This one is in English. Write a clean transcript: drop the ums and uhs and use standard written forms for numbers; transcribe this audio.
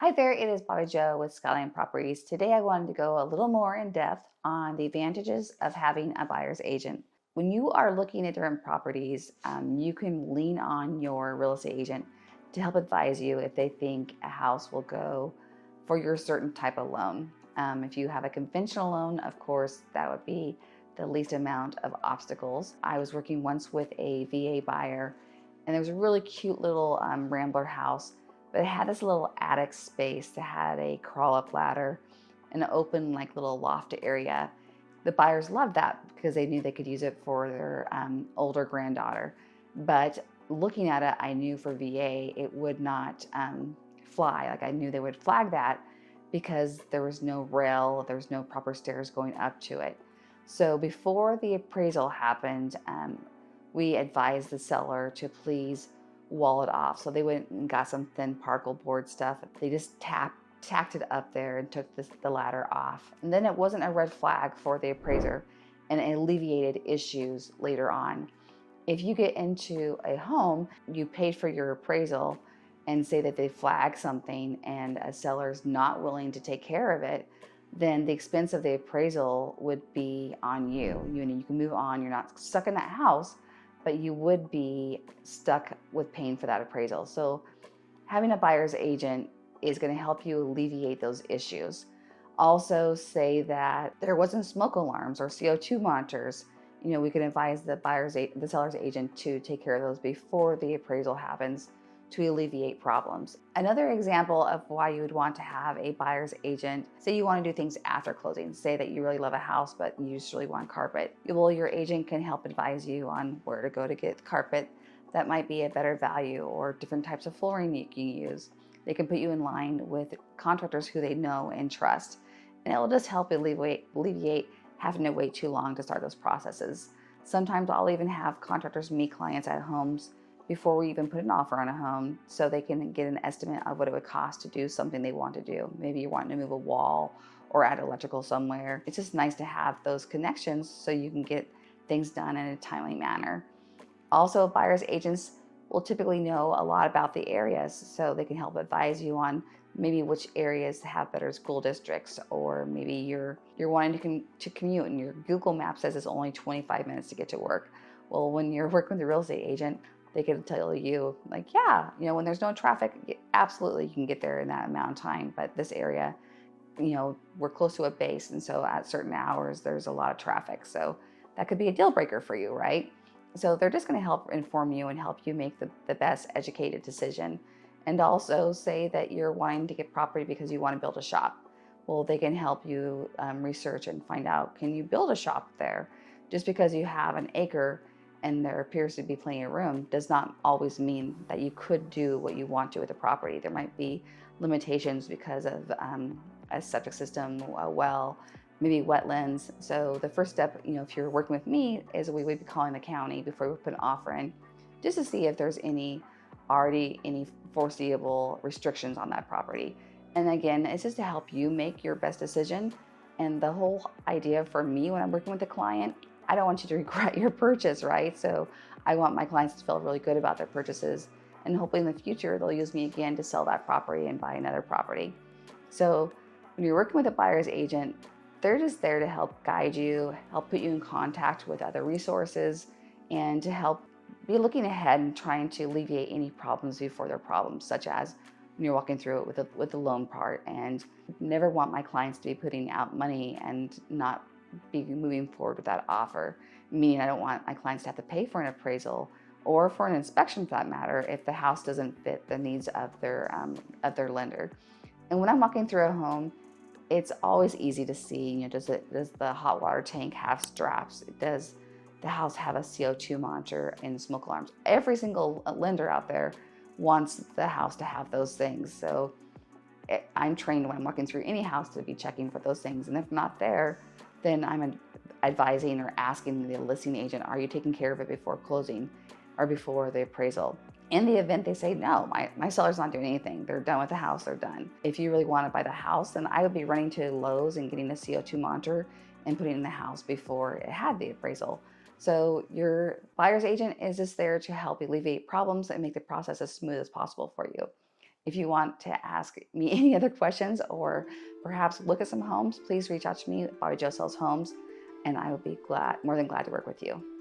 Hi there, it is Bobby Joe with Skyline Properties. Today I wanted to go a little more in depth on the advantages of having a buyer's agent. When you are looking at different properties, you can lean on your real estate agent to help advise you if they think a house will go for your certain type of loan. If you have a conventional loan, of course, that would be the least amount of obstacles. I was working once with a VA buyer, and there was a really cute little rambler house, but it had this little attic space that had a crawl up ladder and an open like little loft area. The buyers loved that because they knew they could use it for their older granddaughter. But looking at it, I knew for VA it would not fly. Like I knew they would flag that because there was no rail, there was no proper stairs going up to it. So before the appraisal happened, we advised the seller to please wall it off. So they went and got some thin particle board stuff. They just tacked it up there and took the ladder off. And then it wasn't a red flag for the appraiser, and it alleviated issues later on. If you get into a home, you paid for your appraisal, and say that they flag something and a seller's not willing to take care of it, then the expense of the appraisal would be on you. You can move on. You're not stuck in that house, but you would be stuck with paying for that appraisal. So having a buyer's agent is going to help you alleviate those issues. Also say that there wasn't smoke alarms or CO2 monitors. We can advise the seller's agent to take care of those before the appraisal happens to alleviate problems. Another example of why you would want to have a buyer's agent, say you want to do things after closing, say that you really love a house, but you just really want carpet. Well, your agent can help advise you on where to go to get carpet that might be a better value, or different types of flooring you can use. They can put you in line with contractors who they know and trust, and it will just help alleviate having to wait too long to start those processes. Sometimes I'll even have contractors meet clients at homes before we even put an offer on a home, so they can get an estimate of what it would cost to do something they want to do. Maybe you're wanting to move a wall or add electrical somewhere. It's just nice to have those connections so you can get things done in a timely manner. Also, buyer's agents will typically know a lot about the areas, so they can help advise you on maybe which areas have better school districts, or maybe you're wanting to commute and your Google Map says it's only 25 minutes to get to work. Well, when you're working with a real estate agent, they can tell you, like, yeah, when there's no traffic, absolutely you can get there in that amount of time. But this area, we're close to a base, and so at certain hours there's a lot of traffic. So that could be a deal breaker for you, right? So they're just going to help inform you and help you make the best educated decision. And also say that you're wanting to get property because you want to build a shop. Well, they can help you research and find out, can you build a shop there? Just because you have an acre and there appears to be plenty of room does not always mean that you could do what you want to with the property. There might be limitations because of a septic system, a well, maybe wetlands. So the first step, if you're working with me, is we would be calling the county before we put an offer in, just to see if there's any foreseeable restrictions on that property. And again, it's just to help you make your best decision. And the whole idea for me when I'm working with a client, I don't want you to regret your purchase, right? So I want my clients to feel really good about their purchases, and hopefully in the future they'll use me again to sell that property and buy another property. So when you're working with a buyer's agent, they're just there to help guide you, help put you in contact with other resources, and to help be looking ahead and trying to alleviate any problems before they're problems, such as when you're walking through it with the loan part. And never want my clients to be putting out money and not be moving forward with that offer. Meaning I don't want my clients to have to pay for an appraisal or for an inspection, for that matter, if the house doesn't fit the needs of their lender. And when I'm walking through a home, it's always easy to see, does the hot water tank have straps? Does the house have a CO2 monitor and smoke alarms? Every single lender out there wants the house to have those things. So I'm trained when I'm walking through any house to be checking for those things. And if not there, then I'm advising or asking the listing agent, are you taking care of it before closing or before the appraisal? In the event they say, no, my seller's not doing anything, they're done with the house, they're done. If you really want to buy the house, then I would be running to Lowe's and getting a CO2 monitor and putting it in the house before it had the appraisal. So your buyer's agent is just there to help alleviate problems and make the process as smooth as possible for you. If you want to ask me any other questions or perhaps look at some homes, please reach out to me, Bobby Joe Sells Homes, and I will be more than glad to work with you.